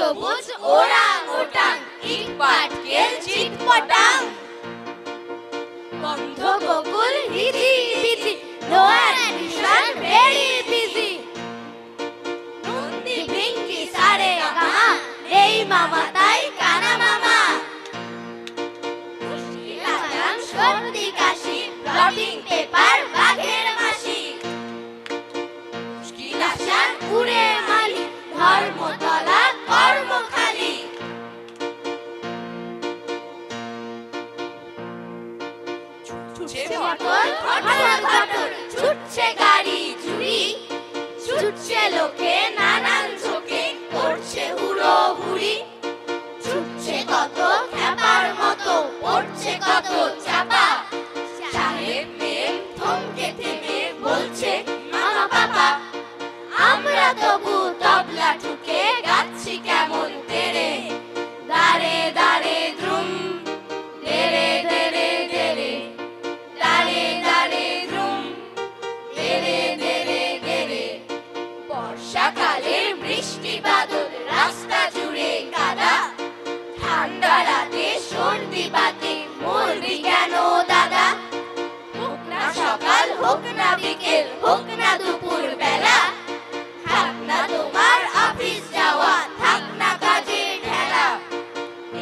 সবুজ ওরাং ওটাং ইট পাটকেল চিটপটাং বন্ধ বকুল হিজি বিজি নো অ্যাডিশন ভেরি বিজি নন্দী ভিঙ্গি সারে গামা এই মামা তাই কানা মামা মুশকিলাতাং সর্দি কাশি ব্লটিং পেপার বাঘের মাসি মুশকিলাসান উড়ে মালি ধর্মতলা কর্মখালি ছুটছে মোটর ঘটর ঘটর ছুটছে গাড়ি ঝুড়ি ছুটছে লোকে নানান ঝোঁকে করছে হুড়ো হুড়ি ছুটছে কত খ্যাপার মতো পড়ছে কত চাপা সাহেব মেম থমকে থেকে বলছে মামা পাপা আমরা তবু তবলা ঠুকে গাচ্ছি কেমন তেরে দারে দারে দ্রুম দেরে দেরে দেরে দারে দারে দ্রুম দেরে দেরে দেরে বর্ষাকালে বৃষ্টি বাদল রাস্তা জুড়ে কাদা ঠান্ডা রাতে সর্দি বাতে মরবি কেন দাদা হোক না সকাল হোক না বিকেল হোক না দুপুর বেলা থাক না তোমার অফিস যাওয়া থাক না কাজে ঠেলা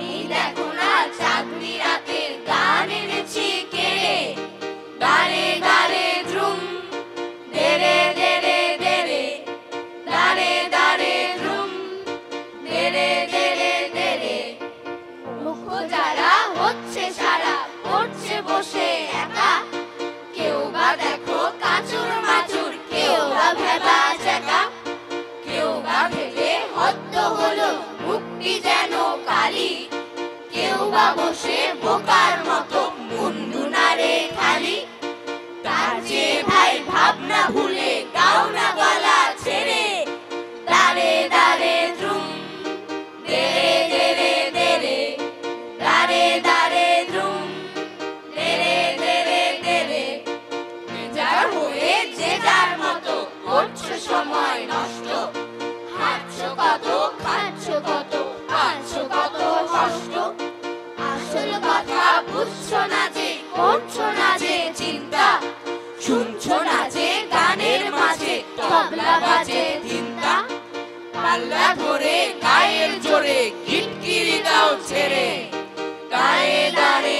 এই দেখো না চাকরি রাতের গান এনেছি কেড়ে দারে দারে দ্রুম দেরে দেরে দেরে দারে দারে দ্রুম দেরে দেরে দেরে মুখ যারা হচ্ছে সারা পড়ছে বসে একা কেউ বা দেখো কাচুর মাচুর কেউ বা ভেবা চেকা কেউ বা ভেবে হদ্দ হলো মুক্তি যেন কালি কেউ বা বসে বোকার মতো মুন্ডু নাড়ে খালি তার যে ভাই ভাবনা ভুলে গাও না গলা ছেড়ে দারে দারে দ্রুম দেরে দেরে দেরে দারে দারে দ্রুম দেরে দেরে দেরে যার হয়ে যে যার মতো করছো সময় নষ্ট হাঁটছো কত খাচ্ছো কত পাচ্ছো কত কষ্ট আসল কথা বুঝছো না যে করছো না যে চিন্তা শুনছো না যে গানের মাঝে তবলা বাজে চিন্তা পাল্লা ধরে গায়ের জোরে গিটকিরি দাও ছেড়ে গায়ে দাঁড়ে